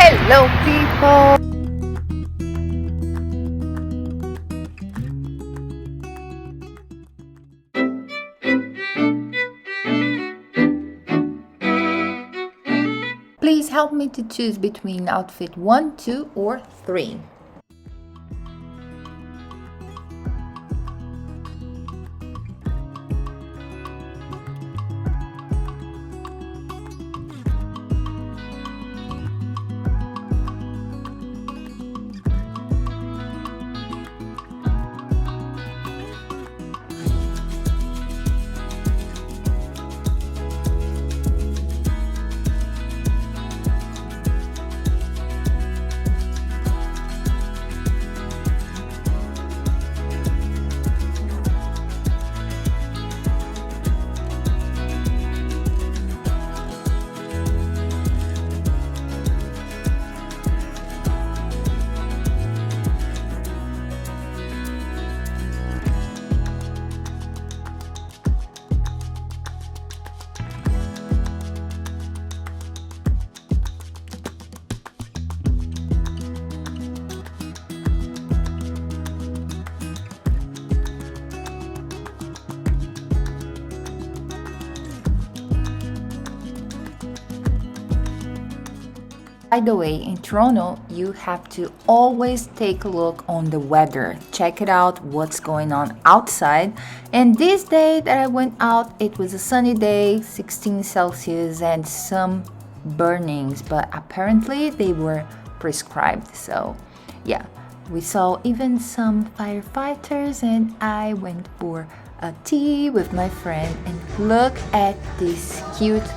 Hello, people! Please help me to choose between outfit 1, 2, or 3. By the way, in Toronto, you have to always take a look on the weather. Check it out, what's going on outside. And this day that I went out, it was a sunny day, 16 Celsius and some burnings, but apparently they were prescribed. So yeah, we saw even some firefighters and I went for a tea with my friend and look at these cute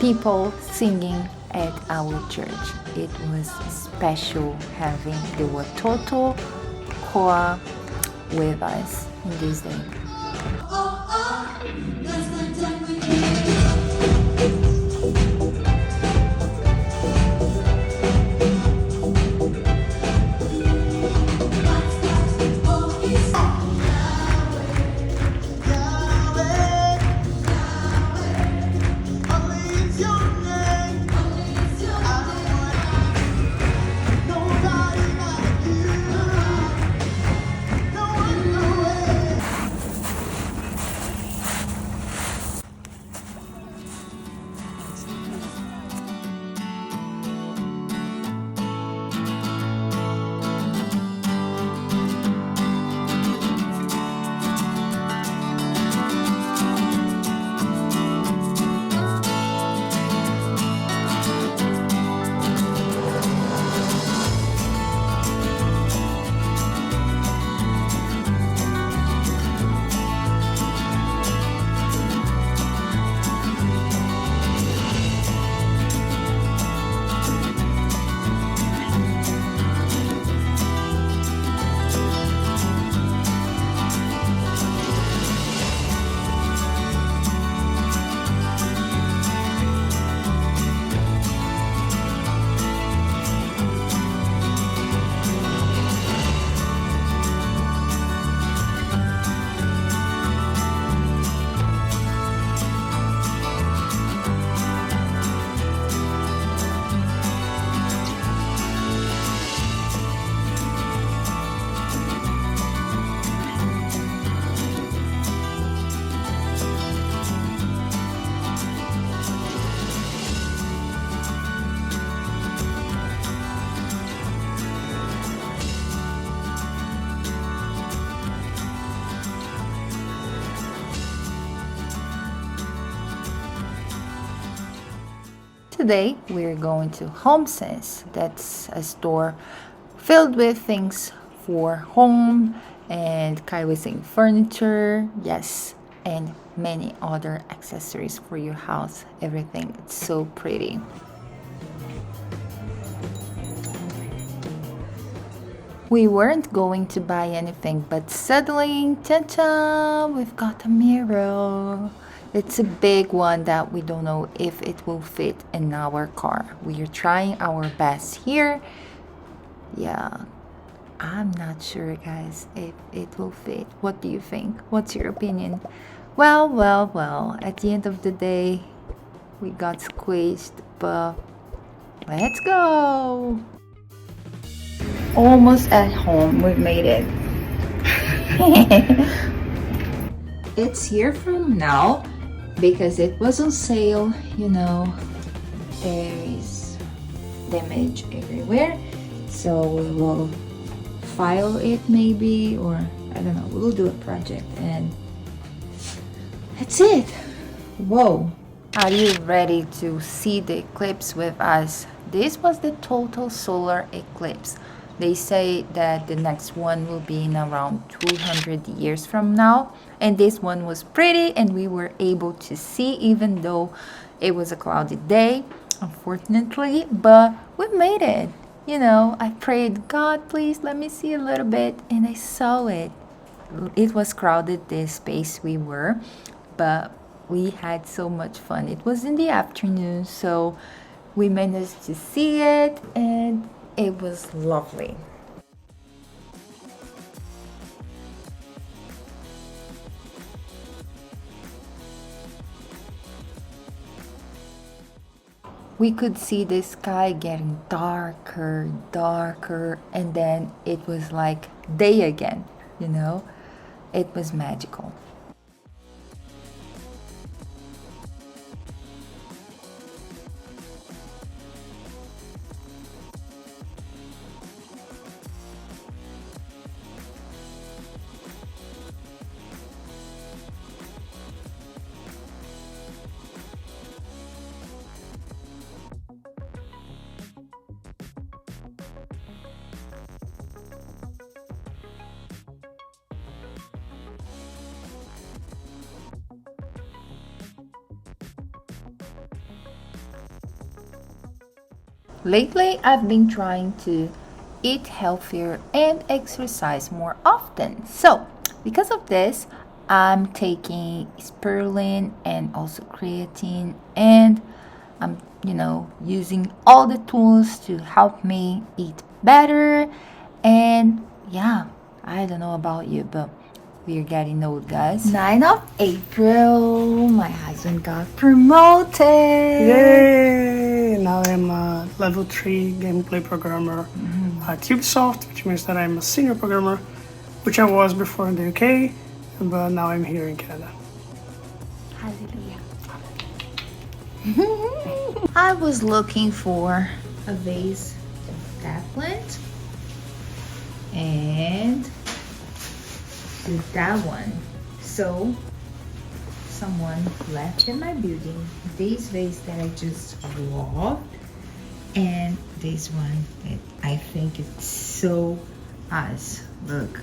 people singing at our church. It was special having the Watoto choir with us in this day. Today we're going to HomeSense. That's a store filled with things for home and Kai was saying furniture, yes, and many other accessories for your house. Everything, it's so pretty. We weren't going to buy anything, but suddenly, ta-ta, we've got a mirror. It's a big one that we don't know if it will fit in our car. We are trying our best here. Yeah, I'm not sure, guys, if it will fit. What do you think? What's your opinion? Well, at the end of the day, we got squeezed, but Let's go. Almost at home. We made it. It's here from now because it was on sale, you know. There is damage everywhere, so we will file it maybe, or I don't know, we'll do a project and that's it. Whoa, are you ready to see the eclipse with us? This was the total solar eclipse. They say that the next one will be in around 200 years from now, and this one was pretty and we were able to see even though it was a cloudy day, unfortunately, but we made it. You know, I prayed, God, please let me see a little bit, and I saw it. It was crowded, the space we were, but we had so much fun. It was in the afternoon, so we managed to see it, and it was lovely. We could see the sky getting darker, darker, and then it was like day again, you know? It was magical. Lately, I've been trying to eat healthier and exercise more often. So, because of this, I'm taking spirulina and also creatine, and I'm, using all the tools to help me eat better. And yeah, I don't know about you, but we're getting old, guys. 9th of April, my husband got promoted. Yay! Now I'm a level 3 gameplay programmer at Ubisoft, which means that I'm a senior programmer, which I was before in the UK, but now I'm here in Canada. Hallelujah. I was looking for a vase of that plant and that one. So someone left in my building this vase that I just love, and this one that I think it's so us. Look,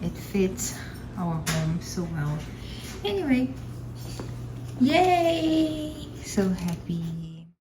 it fits our home so well. Anyway, yay! So happy.